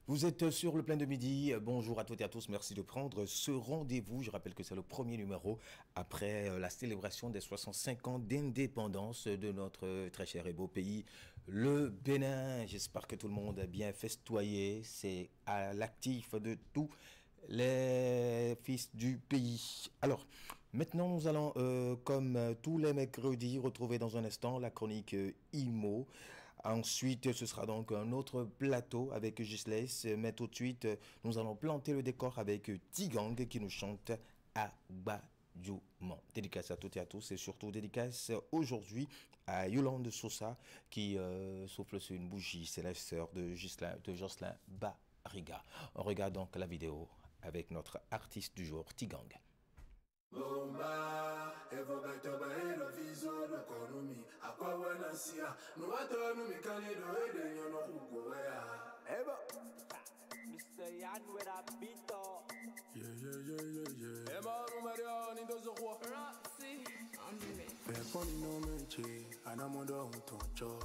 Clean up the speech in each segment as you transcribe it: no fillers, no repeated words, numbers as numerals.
Vous êtes sur le plein de midi. Bonjour à toutes et à tous. Merci de prendre ce rendez-vous. Je rappelle que c'est le premier numéro après la célébration des 65 ans d'indépendance de notre très cher et beau pays, le Bénin. J'espère que tout le monde a bien festoyé. C'est à l'actif de tous les fils du pays. Alors, maintenant, nous allons, comme tous les mercredis, retrouver dans un instant la chronique IMO. Ensuite, ce sera donc un autre plateau avec Gislays. Mais tout de suite, nous allons planter le décor avec Tigang qui nous chante Abadjouman. Dédicace à toutes et à tous et surtout dédicace aujourd'hui à Yolande Sosa qui souffle sur une bougie. C'est la sœur de Jocelyn Bariga. On regarde donc la vidéo avec notre artiste du jour, Tigang. Bomba, evo baito baelo viso no konomi akwa wana sia no wato no mi kale do ede nyono kuko ya eba Mr. Yan with a beat yeah ema no mario ni dozo kwa Roxy on the way. e koni no meche anamondo untoncho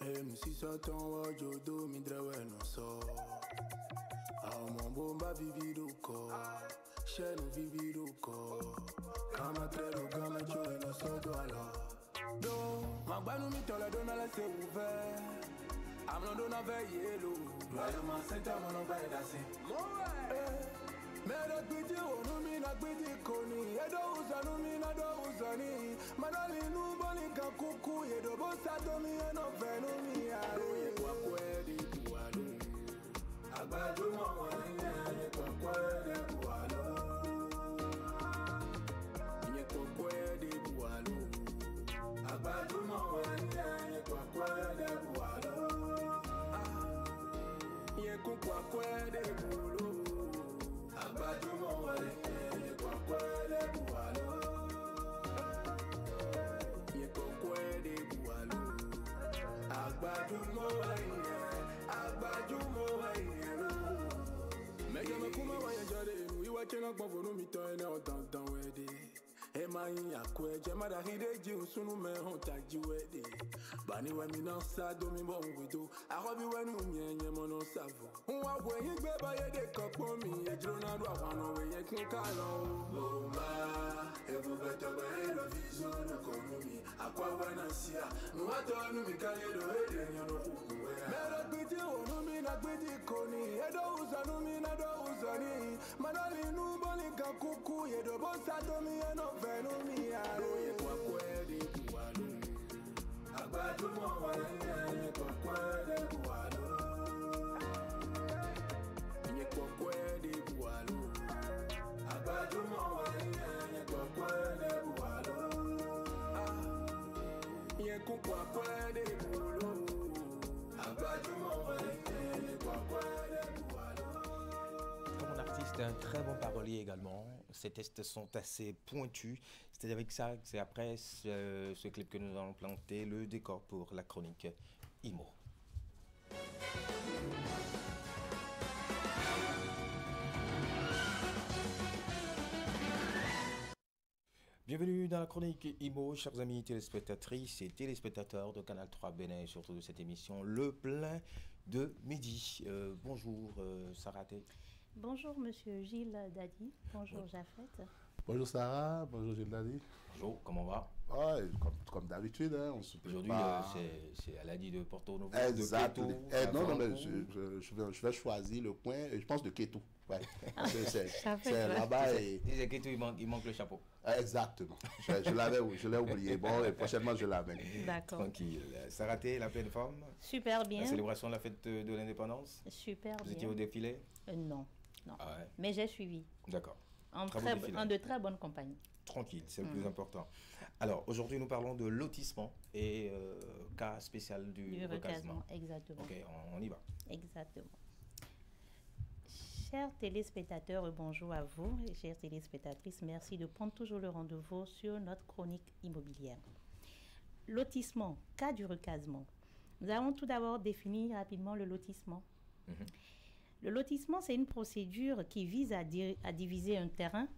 e mi si so ton wo jodo mi drewe no so a mo bomba vivido ko Sheno viviruko Kama trelo gama joe no sodo alo Do Magbanu mi tola dona la se ouvert Amnon dona ve yelo Loyo man senta mono ba edase Mero gbidi onu mi na gbidi koni Edo uzanu mi na do uzani Manali numboli kakuku Yedo bosa do mi eno venu mi aro Ye kwa kwedi buwalo Abadjouman wane kwa kwedi buwalo Abadjouman wane kwa kwede buwalo Ye kwa kwede bulo Abadjouman wane kwa kwede buwalo Ye kwa kwede buwalo Abadjouman wane Mege me kuma wanye jade inu Iwa kena kwa vono mito ene o tantan wede Ema yin akwe jema da hideji usunu me honta jiwede Bani we mi na sa do mi bon wido Arobi we nu nyenye mono savo Unwa we yin gbe ba ye de kopo mi Ejiro na do awano we ye kin kalo Bomba Evo beto be lo viso no konomi Akwa we na sia Nu wato nu mi kale do ede nyono kuku we Mero gbiti onu mi na gbiti koni Edo uzanu mi na do uzani Manali numboli kakuku Yedo bosa do mi eno Fenomi aro ye kwa kwede buwalo Abadjouman wane kwa kwede buwalo Ye kwa kwede buwalo Abadjouman wane kwa kwede buwalo Ye kwa kwede buwalo Abadjouman wane kwa kwede buwalo. Mon artiste est un très bon parolier également. Ses textes sont assez pointus. C'est avec ça, c'est après ce clip que nous allons planter le décor pour la chronique IMO. Bienvenue dans la chronique IMO, chers amis téléspectatrices et téléspectateurs de Canal 3 Bénin et surtout de cette émission Le Plein de Midi. Bonjour Saraté. Bonjour Monsieur Gilles Dadi, bonjour Jafet. Bonjour Sarah, bonjour Gilles Dadi. Bonjour, comment va? Ouais, comme d'habitude, hein, on se Aujourd'hui, c'est à l'Adi de Porto Novo. Exactement. De Keto, Non, mais je vais choisir le coin, je pense de Keto. Ouais. C'est là-bas et... Keto, il manque le chapeau. Exactement. Je l'ai oublié. Bon, et prochainement, je l'amène. D'accord. Tranquille. Saraté, la pleine forme? Super bien. La célébration de la fête de l'indépendance? Super bien. Vous étiez au défilé? Non. Ah ouais. Mais j'ai suivi. D'accord. En de très bonne compagnie. Tranquille, c'est le plus important. Alors, aujourd'hui, nous parlons de lotissement et cas spécial du recasement. Exactement. Ok, on y va. Exactement. Chers téléspectateurs, bonjour à vous et chères téléspectatrices. Merci de prendre toujours le rendez-vous sur notre chronique immobilière. Lotissement, cas du recasement. Nous allons tout d'abord définir rapidement le lotissement. Le lotissement, c'est une procédure qui vise à diviser un terrain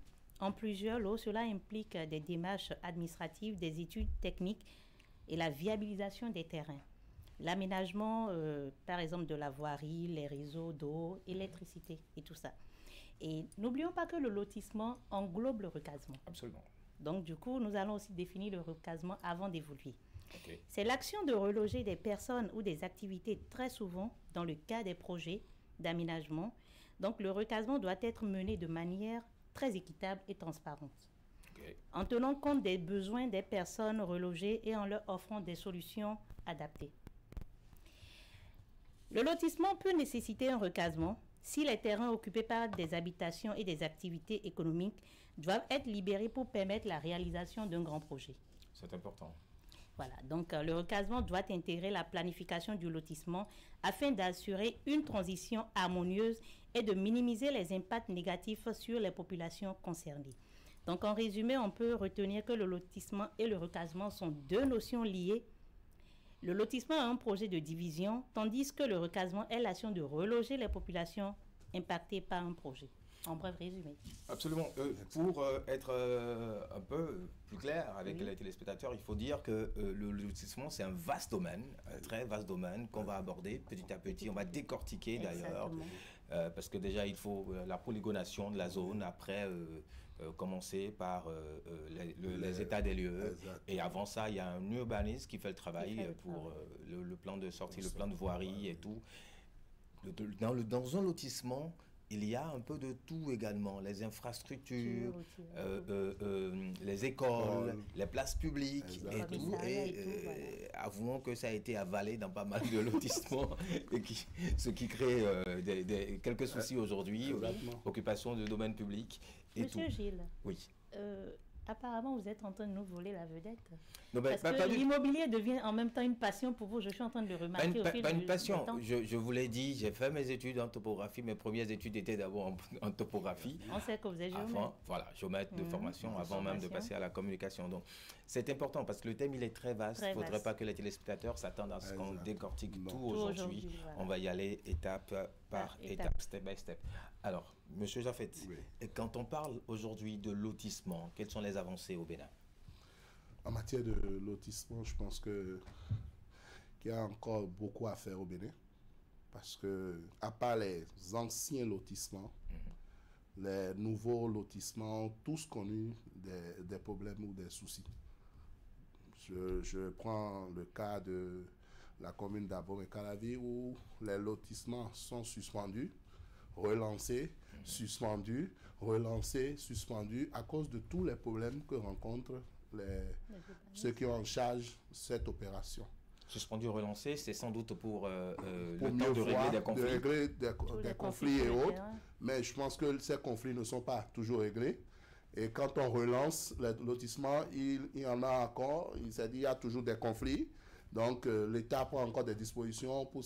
en plusieurs lots. Cela implique des démarches administratives, des études techniques et la viabilisation des terrains. l'aménagement, par exemple, de la voirie, les réseaux d'eau, électricité et tout ça. Et n'oublions pas que le lotissement englobe le recasement. Absolument. Donc, du coup, nous allons aussi définir le recasement avant d'évoluer. Okay. C'est l'action de reloger des personnes ou des activités très souvent dans le cas des projets d'aménagement. Donc, le recasement doit être mené de manière très équitable et transparente. Okay. En tenant compte des besoins des personnes relogées et en leur offrant des solutions adaptées. Le lotissement peut nécessiter un recasement si les terrains occupés par des habitations et des activités économiques doivent être libérés pour permettre la réalisation d'un grand projet. C'est important. Voilà, donc le recasement doit intégrer la planification du lotissement afin d'assurer une transition harmonieuse et de minimiser les impacts négatifs sur les populations concernées. Donc en résumé, on peut retenir que le lotissement et le recasement sont deux notions liées. Le lotissement est un projet de division, tandis que le recasement est l'action de reloger les populations impactées par un projet. En bref résumé. Absolument. Pour être un peu plus clair avec les téléspectateurs, il faut dire que le lotissement, c'est un vaste domaine, un très vaste domaine qu'on va aborder petit à petit. On va décortiquer d'ailleurs, parce que déjà, il faut la polygonation de la zone, après commencer par les états des lieux. Exactement. Et avant ça, il y a un urbaniste qui fait le travail pour le plan de sortie, le plan de voirie et tout. Dans un lotissement, il y a un peu de tout également, les infrastructures, les écoles, les places publiques et tout. Et avouons que ça a été avalé dans pas mal de lotissements, ce qui crée quelques soucis aujourd'hui, occupation de domaines publics et Monsieur tout. Gilles, oui. Apparemment, vous êtes en train de nous voler la vedette. Non, parce que l'immobilier devient en même temps une passion pour vous. Je suis en train de le remarquer au fil pas une passion. du temps. Je vous l'ai dit, j'ai fait mes études en topographie. Mes premières études étaient d'abord en topographie. On sait que vous êtes géomètre. Voilà, géomètre de formation avant même de passer à la communication. Donc, c'est important parce que le thème, il est très vaste. Il ne faudrait pas que les téléspectateurs s'attendent à ce qu'on décortique tout aujourd'hui. Voilà. On va y aller étape par étape, step by step. Alors, Monsieur Jaffet, quand on parle aujourd'hui de lotissement, quelles sont les avancées au Bénin? En matière de lotissement, je pense qu'il y a encore beaucoup à faire au Bénin. Parce que, à part les anciens lotissements, les nouveaux lotissements ont tous connu des problèmes ou des soucis. Je prends le cas de la commune d'Abomey-Calavi où les lotissements sont suspendus, relancés, suspendus, relancés, suspendus à cause de tous les problèmes que rencontrent ceux qui ont en charge cette opération. Suspendu, relancé, c'est sans doute pour le temps de régler des conflits. De régler des conflits et autres, mais je pense que ces conflits ne sont pas toujours réglés. Et quand on relance le lotissement, il y en a encore, il y a toujours des conflits. Donc l'État prend encore des dispositions pour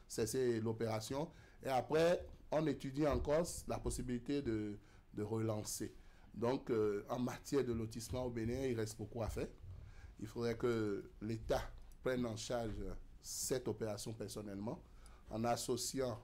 cesser l'opération. Et après, on étudie encore la possibilité de relancer. Donc, en matière de lotissement au Bénin, il reste beaucoup à faire. Il faudrait que l'État prenne en charge cette opération personnellement, en associant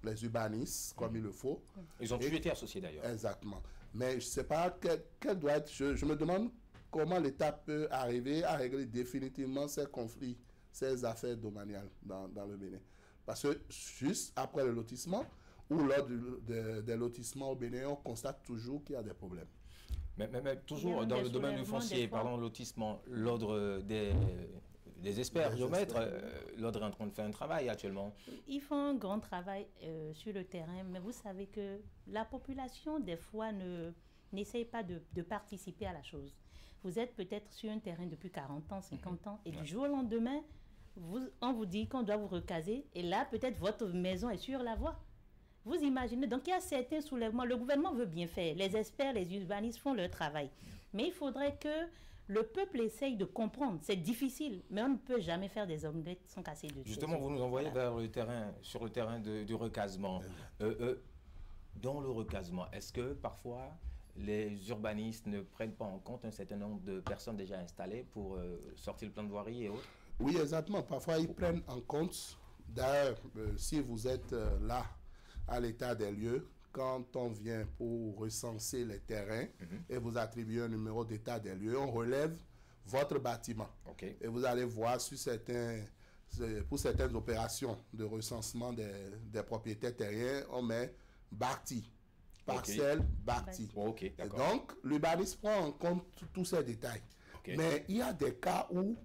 les urbanistes comme il le faut. Ils ont toujours été associés d'ailleurs. Exactement. Mais je ne sais pas quel doit être... Je me demande comment l'État peut arriver à régler définitivement ces conflits, ces affaires domaniales dans le Bénin. Parce que juste après le lotissement, ou lors des lotissements au Bénin, on constate toujours qu'il y a des problèmes. Mais toujours dans le domaine du foncier, parlons de lotissement, l'ordre des experts géomètres, l'ordre est en train de faire un travail actuellement. Ils font un grand travail sur le terrain, mais vous savez que la population, des fois, n'essaye pas de participer à la chose. Vous êtes peut-être sur un terrain depuis 40 ans, 50 ans, et du jour au lendemain, on vous dit qu'on doit vous recaser, et là, peut-être votre maison est sur la voie. Vous imaginez, donc il y a certains soulèvements. Le gouvernement veut bien faire, les experts, les urbanistes font leur travail. Mais il faudrait que le peuple essaye de comprendre. C'est difficile, mais on ne peut jamais faire des omelettes sans casser de tête. Justement, vous nous envoyez vers le terrain, sur le terrain du recasement. Dans le recasement, est-ce que parfois les urbanistes ne prennent pas en compte un certain nombre de personnes déjà installées pour sortir le plan de voirie et autres? Oui, exactement. Parfois, ils prennent en compte. D'ailleurs, si vous êtes là, à l'état des lieux, quand on vient pour recenser les terrains et vous attribuer un numéro d'état des lieux, on relève votre bâtiment. Et vous allez voir sur certains pour certaines opérations de recensement des propriétaires terriens, on met bâti, parcelle, bâti. Ok, Et d'accord. donc, l'urbanisme prend en compte tous ces détails. Ok. Mais il y a des cas où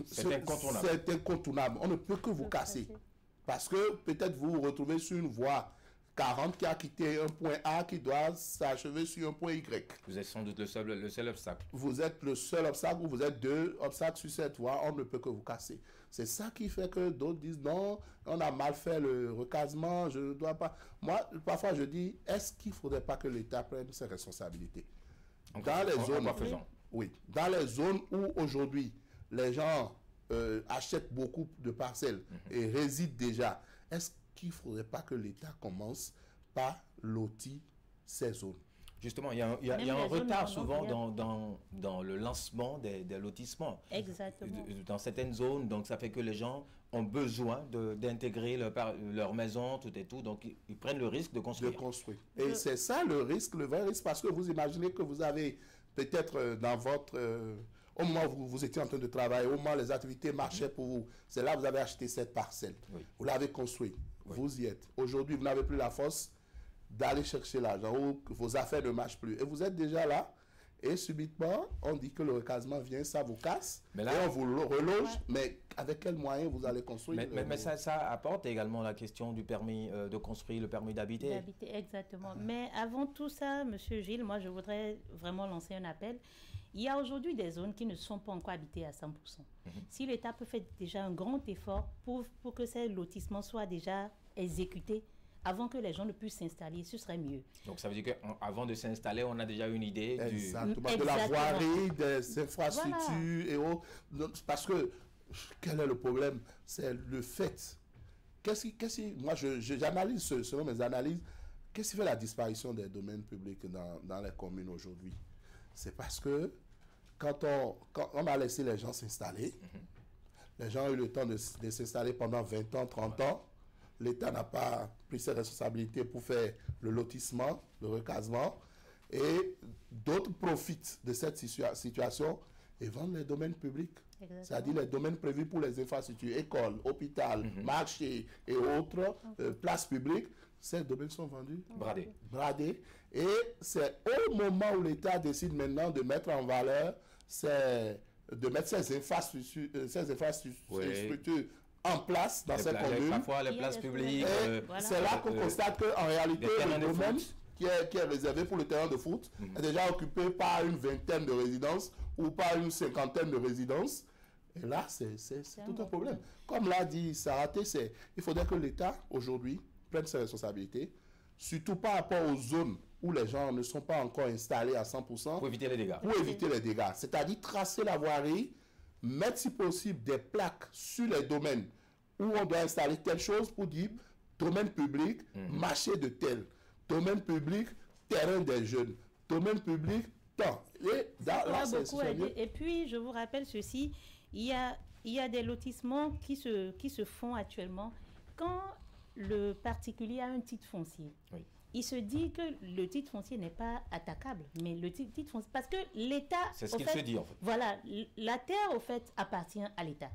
C'est incontournable. c'est incontournable. On ne peut que vous casser. Parce que peut-être vous vous retrouvez sur une voie 40 qui a quitté un point A qui doit s'achever sur un point Y. Vous êtes sans doute le seul obstacle. Vous êtes le seul obstacle ou vous êtes deux obstacles sur cette voie, on ne peut que vous casser. C'est ça qui fait que d'autres disent non, on a mal fait le recasement, je ne dois pas. Moi, parfois je dis, est-ce qu'il ne faudrait pas que l'État prenne ses responsabilités? Dans les zones, oui, dans les zones où aujourd'hui les gens achètent beaucoup de parcelles et résident déjà, est-ce qu'il ne faudrait pas que l'État commence par lotir ces zones? Justement, il y a un retard souvent dans le lancement des lotissements. Exactement. Dans certaines zones, donc ça fait que les gens ont besoin d'intégrer leur maison, tout et tout, donc ils prennent le risque de construire. Et c'est ça le risque, le vrai risque, parce que vous imaginez que vous avez peut-être dans votre... au moment où vous étiez en train de travailler, au moment où les activités marchaient pour vous, c'est là que vous avez acheté cette parcelle. Oui. Vous l'avez construit, vous y êtes. Aujourd'hui, vous n'avez plus la force d'aller chercher l'argent ou que vos affaires ne marchent plus. Et vous êtes déjà là, et subitement, on dit que le recasement vient, ça vous casse, et on vous reloge, mais avec quels moyens vous allez construire? Mais ça apporte également la question du permis de construire, le permis d'habiter. Exactement. Mais avant tout ça, Monsieur Gilles, moi je voudrais vraiment lancer un appel. Il y a aujourd'hui des zones qui ne sont pas encore habitées à 100%. Si l'État peut faire déjà un grand effort pour que ces lotissements soient déjà exécutés, avant que les gens ne puissent s'installer, ce serait mieux. Donc ça veut dire qu'avant de s'installer, on a déjà une idée de la voirie, des infrastructures et autres. Parce que, quel est le problème? C'est le fait. Moi, j'analyse selon mes analyses, qu'est-ce qui fait la disparition des domaines publics dans les communes aujourd'hui? C'est parce que quand on a laissé les gens s'installer, les gens ont eu le temps de s'installer pendant 20 ans, 30 ans, l'État n'a pas pris ses responsabilités pour faire le lotissement, le recasement, et d'autres profitent de cette situation et vendent les domaines publics. C'est-à-dire les domaines prévus pour les infrastructures, écoles, hôpitaux, marchés et autres, places publiques. Ces domaines sont vendus, bradés. Et c'est au moment où l'État décide maintenant de mettre en valeur, de mettre ces infrastructures en place dans ces communes. Parfois les places publiques. C'est là qu'on constate qu'en réalité, le domaine qui est réservé pour le terrain de foot est déjà occupé par une vingtaine de résidences ou par une cinquantaine de résidences. Et là, c'est tout un problème. Comme l'a dit Saraté, il faudrait que l'État, aujourd'hui, prenne ses responsabilités, surtout par rapport aux zones où les gens ne sont pas encore installés à 100%. Pour éviter les dégâts. Pour éviter les dégâts. C'est-à-dire tracer la voirie, mettre si possible des plaques sur les domaines où on doit installer telle chose pour dire domaine public, marché de tel, domaine public, terrain des jeunes, domaine public, temps. Et puis, je vous rappelle ceci, il y a des lotissements qui se font actuellement. Quand le particulier a un titre foncier, il se dit que le titre foncier n'est pas attaquable, mais le titre foncier, parce que l'État... C'est ce qu'il se dit en fait. Voilà, la terre au fait appartient à l'État.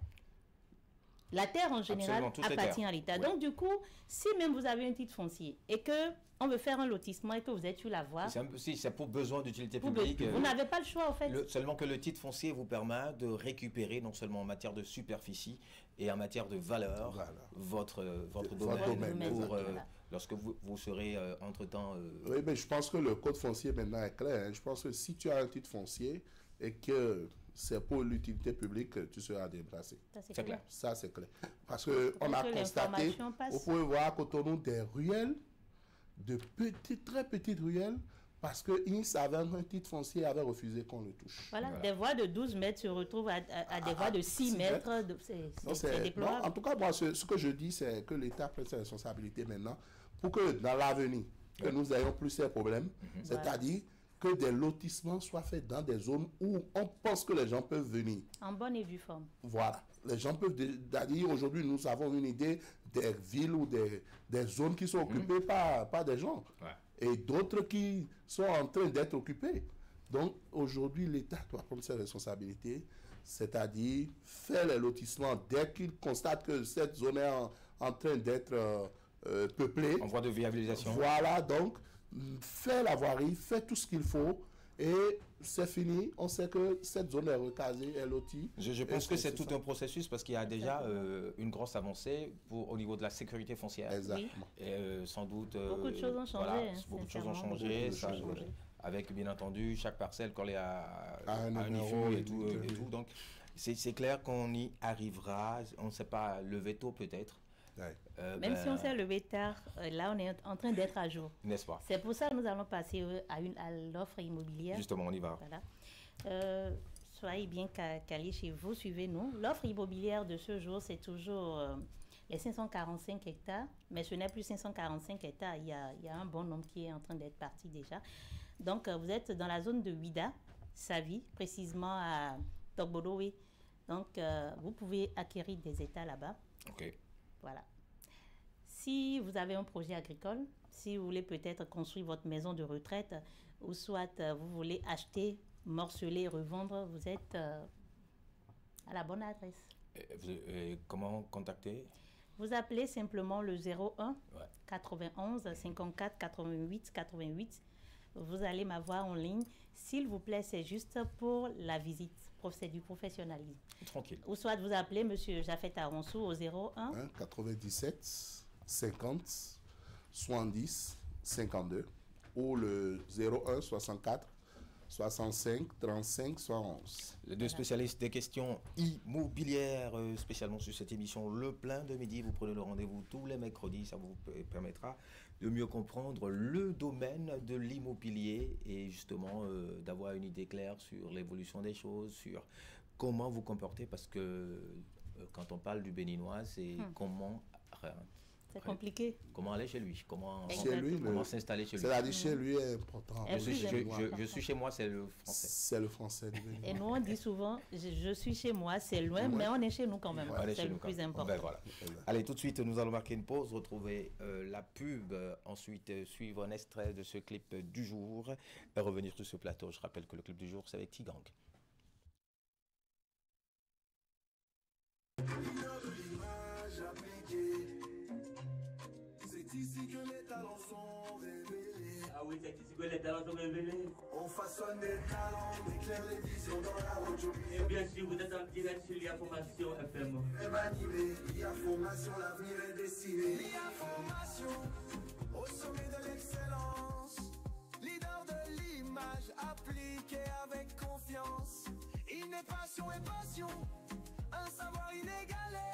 La terre en général appartient à l'État. Donc du coup, si même vous avez un titre foncier et que on veut faire un lotissement et que vous êtes sur la voie... Si c'est pour besoin d'utilité publique... Vous n'avez pas le choix en fait. Seulement que le titre foncier vous permet de récupérer non seulement en matière de superficie et en matière de valeur votre domaine pour... Lorsque vous serez entre-temps... Oui, mais je pense que le code foncier maintenant est clair. Je pense que si tu as un titre foncier et que c'est pour l'utilité publique, tu seras déplacé. C'est clair. Ça, c'est clair. Parce qu'on a constaté, vous pouvez voir qu'autour des ruelles, de très petites ruelles, parce que INS avait un titre foncier avait refusé qu'on le touche. Voilà, des voies de 12 mètres se retrouvent à des voies de 6 mètres. C'est déplorable. En tout cas, moi, ce que je dis, c'est que l'État prenne ses responsabilités maintenant pour que dans l'avenir, que nous ayons plus ces problèmes, c'est-à-dire que des lotissements soient faits dans des zones où on pense que les gens peuvent venir. En bonne et due forme. Voilà. Les gens peuvent dire, aujourd'hui, nous avons une idée des villes ou des zones qui sont occupées par des gens. Et d'autres qui sont en train d'être occupés. Donc, aujourd'hui, l'État doit prendre ses responsabilités. c'est-à-dire faire les lotissements dès qu'il constate que cette zone est en train d'être peuplée. En voie de viabilisation. Voilà, donc, faire la voirie, faire tout ce qu'il faut, et c'est fini. On sait que cette zone est recasée, est lotie. Je pense que c'est tout un processus parce qu'il y a déjà une grosse avancée au niveau de la sécurité foncière. Exactement. Et sans doute... Beaucoup de choses ont changé. Voilà, hein, beaucoup de choses ont sincèrement, changé. beaucoup de choses ont changé. Avec, bien entendu, chaque parcelle collée à un numéro IFU et tout. Donc, c'est clair qu'on y arrivera. On ne sait pas, lever tôt peut-être. Ouais. Même si on s'est levé tard, là on est en train d'être à jour. N'est-ce pas? C'est pour ça que nous allons passer à l'offre immobilière. Justement, on y va. Voilà. Soyez bien calés chez vous, suivez-nous. L'offre immobilière de ce jour, c'est toujours les 545 hectares, mais ce n'est plus 545 hectares. Il y a un bon nombre qui est en train d'être parti déjà. Donc, vous êtes dans la zone de Ouida, Savi, précisément à Togbodowe. Donc, vous pouvez acquérir des états là-bas. OK. Voilà. Si vous avez un projet agricole, si vous voulez peut-être construire votre maison de retraite, ou soit vous voulez acheter, morceler, revendre, vous êtes à la bonne adresse. Comment contacter? Vous appelez simplement le 01 91 54 88 88. Vous allez m'avoir en ligne. S'il vous plaît, c'est juste pour la visite. C'est du professionnalisme. Tranquille. Ou soit vous appelez M. Jaffet Aronsou au 01 97 50 70 52 ou le 01 64 65 35 111. Les deux spécialistes des questions immobilières, spécialement sur cette émission Le Plein de Midi. Vous prenez le rendez-vous tous les mercredis. Ça vous permettra de mieux comprendre le domaine de l'immobilier et justement d'avoir une idée claire sur l'évolution des choses, sur comment vous comporter, parce que quand on parle du Béninois, c'est comment... C'est compliqué. Comment aller chez lui, comment s'installer chez lui. C'est-à-dire chez lui est important. Je suis chez moi, c'est le français. C'est le français. Et nous, on dit souvent, je suis chez moi, c'est loin, mais on est chez nous quand même. C'est le plus important. Ben voilà. Allez, tout de suite, nous allons marquer une pause, retrouver la pub, ensuite suivre un extrait de ce clip du jour et revenir sur ce plateau. Je rappelle que le clip du jour, c'est avec Tigang. Ici que les talents sont révélés. Ah oui, c'est ici que les talents sont révélés. On façonne des talents, on éclaire les visions dans la route. Et bien sûr, vous êtes en direct sur l'IA Formation FM. Évanimé, l'IA Formation, l'avenir est destiné. L'IA Formation, au sommet de l'excellence. Leader de l'image, appliqué avec confiance. Inné passion et passion, un savoir inégalé.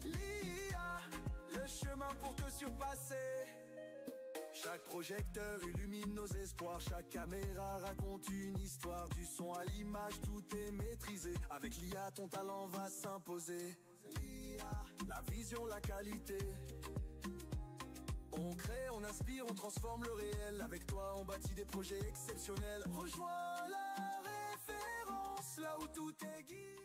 L'IA, le chemin pour te surpasser. Chaque projecteur illumine nos espoirs. Chaque caméra raconte une histoire. Du son à l'image, tout est maîtrisé. Avec l'IA, ton talent va s'imposer. L'IA, la vision, la qualité. On crée, on inspire, on transforme le réel. Avec toi, on bâtit des projets exceptionnels. Rejoins la référence, là où tout est guidé.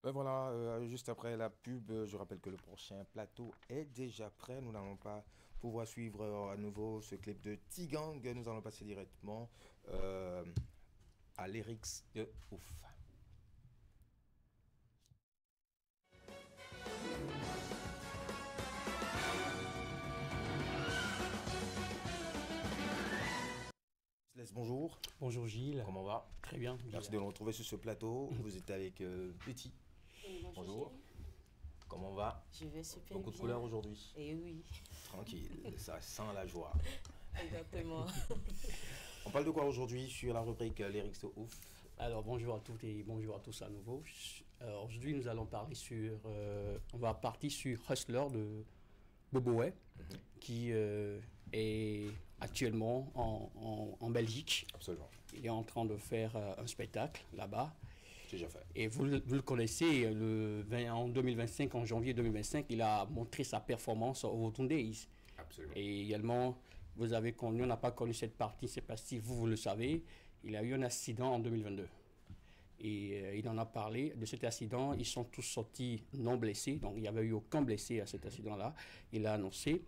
Voilà, juste après la pub, je rappelle que le prochain plateau est déjà prêt. Nous n'allons pas pouvoir suivre à nouveau ce clip de Tigang. Nous allons passer directement à l'Erix de Ouf. Bonjour. Bonjour Gilles. Comment va? Très bien. Merci de nous retrouver sur ce plateau. Vous êtes avec Petit. Bonjour. Comment va? Je vais super Beaucoup bien. de couleurs aujourd'hui. Et oui. Tranquille, ça sent la joie. Exactement. On parle de quoi aujourd'hui sur la rubrique Lyrics de Ouf? Alors bonjour à toutes et bonjour à tous à nouveau. Aujourd'hui nous allons parler sur, on va partir sur Hustler de Boboé, qui est actuellement en Belgique. Absolument. Il est en train de faire un spectacle là-bas. Déjà fait. Et vous le connaissez, en 2025, en janvier 2025, il a montré sa performance au Rotoon Days. Absolument. Et également, vous avez connu, on n'a pas connu cette partie, c'est parce que vous le savez, il a eu un accident en 2022. Et il en a parlé de cet accident, ils sont tous sortis non blessés, donc il n'y avait eu aucun blessé à cet accident-là. Il a annoncé.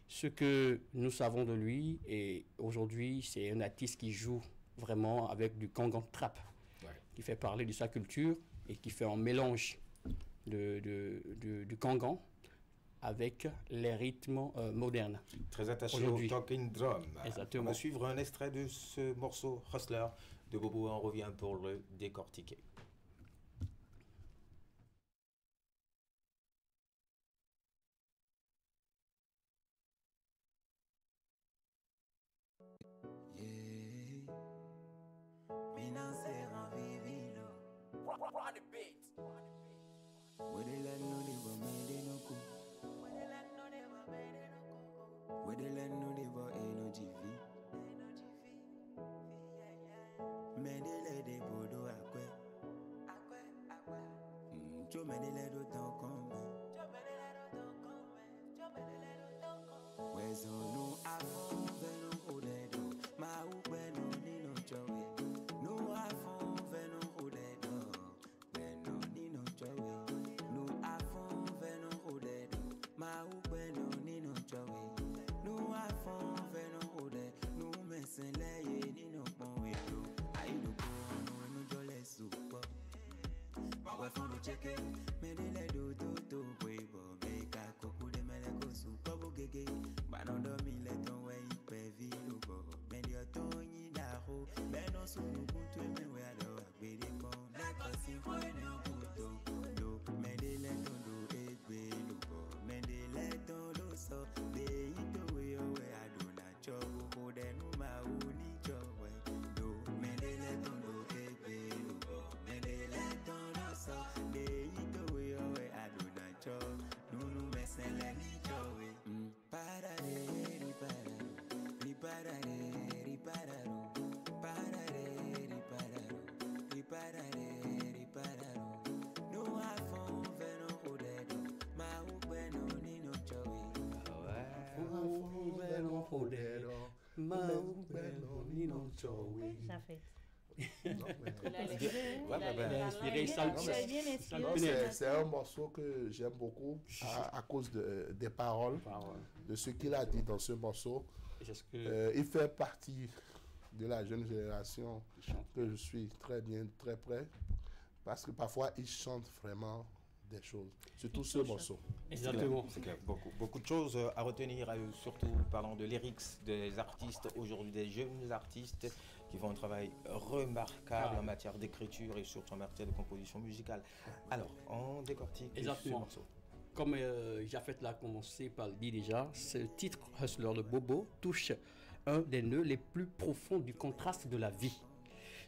Ce que nous savons de lui, et aujourd'hui, c'est un artiste qui joue vraiment avec du Kangan Trap. qui fait parler de sa culture et qui fait un mélange du Kangan avec les rythmes modernes. Très attaché au Aujourd'hui. talking drum. Exactement. On va suivre un extrait de ce morceau Hustler de Bobo. On revient pour le décortiquer. Ça fait. Inspiré, ça, Il a bien inspiré. Non, c'est un morceau que j'aime beaucoup à cause des paroles, de ce qu'il a dit dans ce morceau. C'est ce que Il fait partie de la jeune génération que je suis très bien, très près, parce que parfois il chante vraiment des choses, surtout ce morceau. exactement. C'est clair. Beaucoup de choses à retenir, surtout parlant de lyrics des artistes aujourd'hui, des jeunes artistes qui font un travail remarquable en matière d'écriture et surtout en matière de composition musicale. Alors, on décortique ce Exactement. morceau. Comme Jafet l'a commencé par le dire déjà, ce titre Hustler de Bobo touche un des nœuds les plus profonds du contraste de la vie.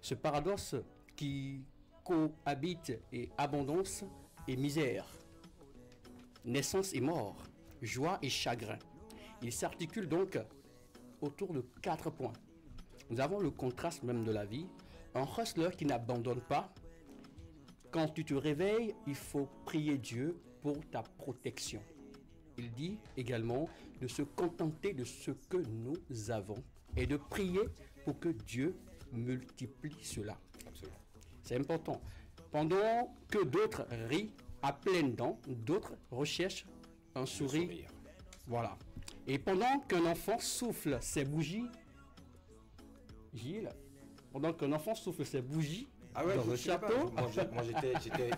Ce paradoxe qui cohabite et abondance et misère, naissance et mort, joie et chagrin. Il s'articule donc autour de 4 points. Nous avons le contraste même de la vie, un hustler qui n'abandonne pas. Quand tu te réveilles, il faut prier Dieu pour ta protection. Il dit également de se contenter de ce que nous avons et de prier pour que Dieu multiplie cela. Absolument. C'est important. Pendant que d'autres rient à pleines dents, d'autres recherchent un sourire. Voilà. Et pendant qu'un enfant souffle ses bougies, Gilles, pendant qu'un enfant souffle ses bougies dans le château. Moi,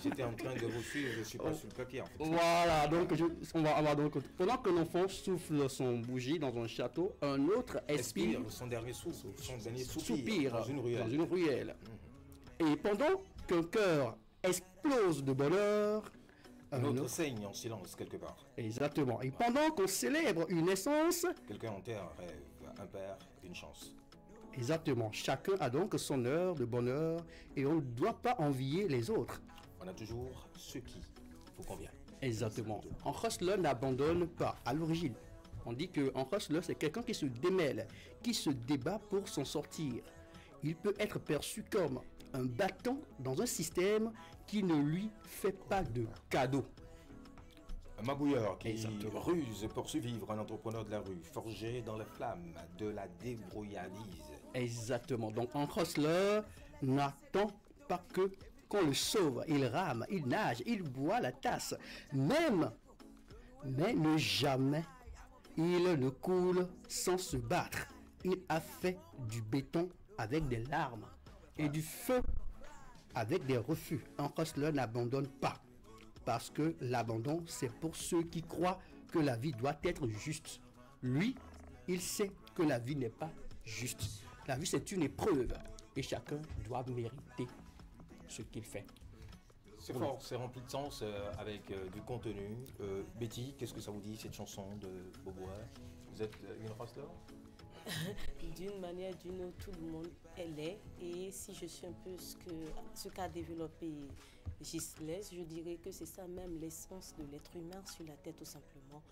j'étais en train de vous suivre, je suis pas sur le papier en fait. Voilà, donc on va donc pendant qu'un enfant souffle son bougie dans un château, un autre expire Son dernier soupir soupir dans une ruelle. dans une ruelle. Et pendant qu'un cœur explose de bonheur, Un un autre autre- saigne en silence quelque part. Exactement. Et pendant qu'on célèbre une naissance, Quelqu'un enterre un rêve, un père, une chance. exactement, chacun a donc son heure de bonheur et on ne doit pas envier les autres. On a toujours ce qui vous convient. Exactement. Un hustler n'abandonne pas à l'origine. On dit qu'un hustler, c'est quelqu'un qui se démêle, qui se débat pour s'en sortir. Il peut être perçu comme un bâton dans un système qui ne lui fait pas de cadeaux. Un magouilleur qui Exactement. ruse pour survivre, un entrepreneur de la rue, forgé dans les flammes de la débrouillardise. Exactement. Donc un hustler n'attend pas que qu'on le sauve. Il rame, il nage, il boit la tasse. Mais ne jamais. Il ne coule sans se battre. Il a fait du béton avec des larmes et du feu avec des refus. Un hustler n'abandonne pas. Parce que l'abandon, c'est pour ceux qui croient que la vie doit être juste. Lui, il sait que la vie n'est pas juste. La vie, c'est une épreuve. Et chacun doit mériter ce qu'il fait. C'est fort, c'est rempli de sens avec du contenu. Betty, qu'est-ce que ça vous dit cette chanson de Bobois? Vous êtes une hustler? D'une manière ou d'une autre, tout le monde l'est. Et si je suis un peu ce qu'a développé Gisèle, je dirais que c'est ça même l'essence de l'être humain sur la terre tout simplement.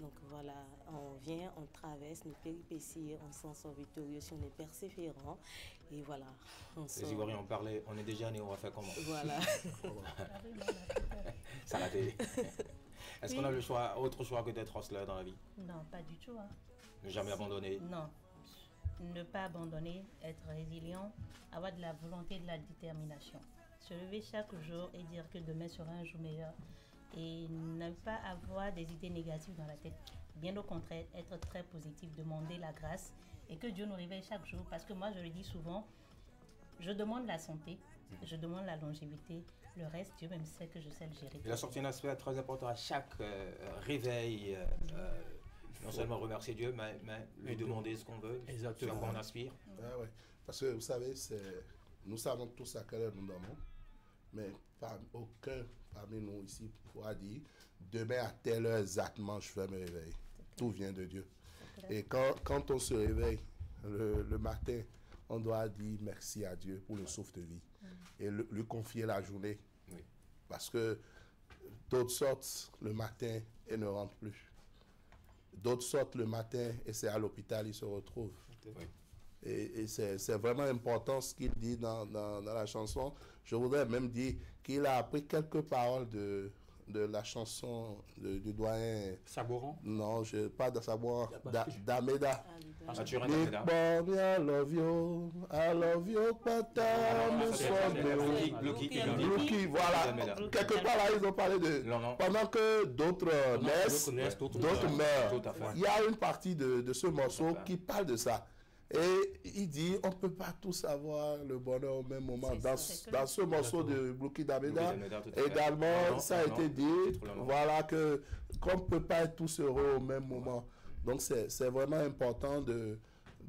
Donc voilà, on vient, on traverse nos péripéties, on s'en sort victorieux si on est persévérant. Et voilà. Les Ivoiriens, on parlait, on est déjà né, on va faire comment? Voilà. Ça l'a été. Est-ce qu'on a le choix, autre choix que d'être hustler dans la vie? Non, pas du tout. Hein. Ne jamais abandonner? Non. Ne pas abandonner, être résilient, avoir de la volonté et de la détermination. Se lever chaque jour et dire que demain sera un jour meilleur. Et ne pas avoir des idées négatives dans la tête. Bien au contraire, être très positif, demander la grâce et que Dieu nous réveille chaque jour. Parce que moi, je le dis souvent, je demande la santé, je demande la longévité. Le reste, Dieu même sait que je sais le gérer. Il a sorti un aspect très important à chaque réveil. Non seulement remercier Dieu, mais lui demander ce qu'on veut, ce à quoi on aspire. Ah ouais. Parce que vous savez, nous savons tous à quelle heure nous dormons, mais aucun parmi nous ici pourra dire demain à telle heure exactement je vais me réveiller. Tout vient de Dieu. Et quand on se réveille le matin, on doit dire merci à Dieu pour le souffle de vie et lui confier la journée. Oui. Parce que d'autres sortent le matin et ne rentrent plus. D'autres sortent le matin et c'est à l'hôpital ils se retrouvent. Oui. Et c'est vraiment important ce qu'il dit dans la chanson. Je voudrais même dire qu'il a appris quelques paroles de la chanson du doyen... Sabouran? Non, pas de Sabouran, d'Ameda. Naturel Nick d'Ameda. Bobby, I love you, pata, Lucky, voilà. Quelque part là, ils ont parlé de... Non. Pendant que d'autres naissent, d'autres meurent. Tout à fait. Il y a une partie de ce morceau qui parle de ça. Et il dit, on ne peut pas tous avoir le bonheur au même moment. Dans ce morceau de Blouki D'Ameda, également, ça a été dit, voilà, qu'on ne peut pas être tous heureux au même moment. Donc, c'est vraiment important de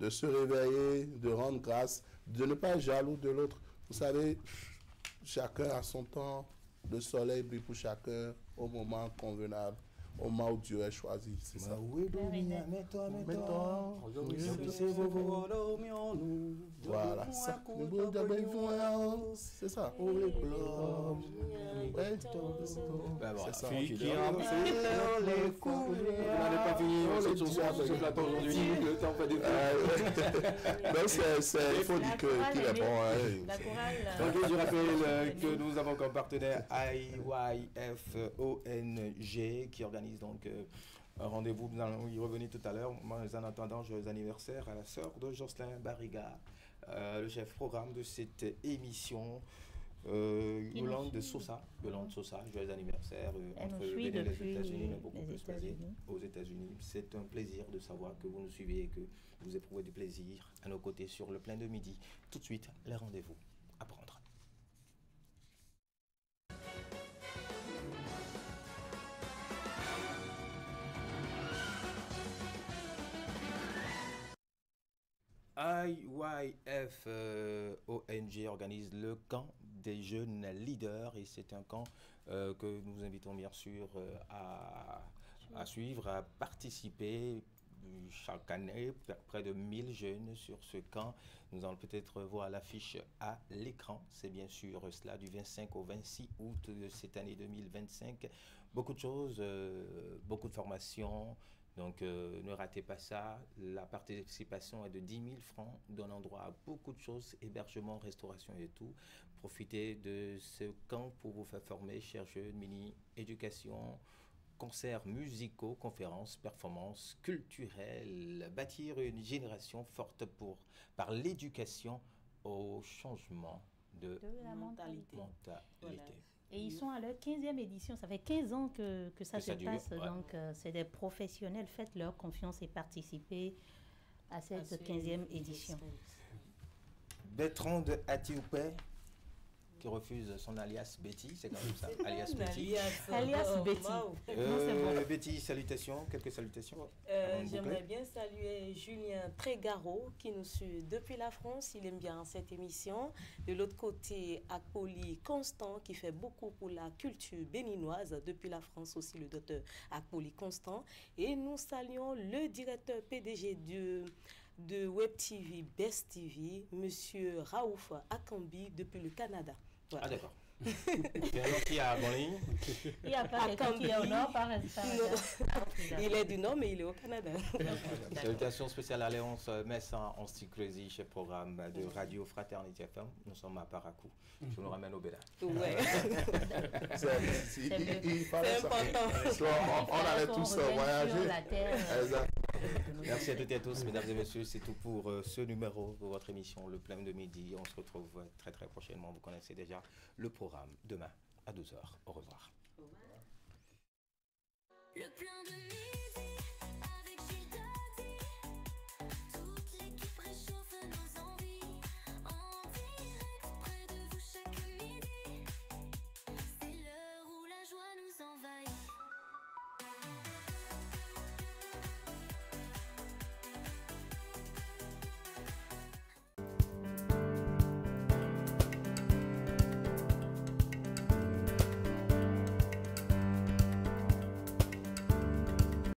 se réveiller, de rendre grâce, de ne pas être jaloux de l'autre. Vous savez, chacun a son temps, le soleil brille pour chacun au moment convenable. Au moment où Dieu a choisi, c'est ça. Voilà, ça. C'est ça. On C'est ça. n'avez pas fini ce plateau aujourd'hui. Il faut dire qu'il est bon. Donc, je rappelle que nous avons comme partenaire IYF ONG qui organise donc un rendez-vous. Nous allons y revenir tout à l'heure. Moi, en attendant, joyeux anniversaire à la sœur de Jocelyn Barriga, le chef programme de cette émission. Yolande Sosa, joyeux anniversaire entre les États-Unis, mais beaucoup plus basé aux États-Unis. C'est un plaisir de savoir que vous nous suivez et que vous éprouvez du plaisir à nos côtés sur le plein de midi. Tout de suite, les rendez-vous à prendre. IYF ONG organise le camp des jeunes leaders et c'est un camp que nous invitons bien sûr à suivre, à participer. Chaque année, près de 1000 jeunes sur ce camp. Nous allons peut-être voir l'affiche à l'écran. C'est bien sûr cela du 25 au 26 août de cette année 2025. Beaucoup de choses, beaucoup de formations. Donc ne ratez pas ça. La participation est de 10 000 francs, donnant droit à beaucoup de choses, hébergement, restauration et tout. Profitez de ce camp pour vous faire former, chers jeunes, mini-éducation, concerts musicaux, conférences, performances culturelles, bâtir une génération forte par l'éducation au changement de la mentalité. Voilà. Et ils sont à leur 15e édition. Ça fait 15 ans que ça se dure, passe. ouais. Donc, c'est des professionnels. Faites leur confiance et participez à cette 15e édition. Bertrand de Atioupe, qui refuse son alias Betty, c'est quand même ça, alias Betty. Alias Betty. Wow. Non, c'est bon. Betty, salutations, quelques salutations. J'aimerais bien saluer Julien Trégaro qui nous suit depuis la France. Il aime bien cette émission. De l'autre côté, Akpoli Constant qui fait beaucoup pour la culture béninoise. Depuis la France aussi, le docteur Akpoli Constant. Et nous saluons le directeur PDG de Web TV, Best TV, monsieur Raouf Akambi depuis le Canada. Voilà. Ah d'accord. Il y a un autre qui est en ligne. Il n'y a pas quelqu'un qui est au nord, par exemple. Il est du Nord, mais il est au Canada. Salutations spéciales à Léonce Messin en Sicrésie, chef programme de Radio Fraternité FM. Nous sommes à Paracou. Je nous ramène au Bénin. Ouais. C'est C'est important. On allait tous voyager. Exact. Merci à toutes et à tous, mesdames et messieurs. C'est tout pour ce numéro de votre émission, Le Plein de Midi. On se retrouve très très prochainement. Vous connaissez déjà le programme demain à 12h. Au revoir. Le plein de midi.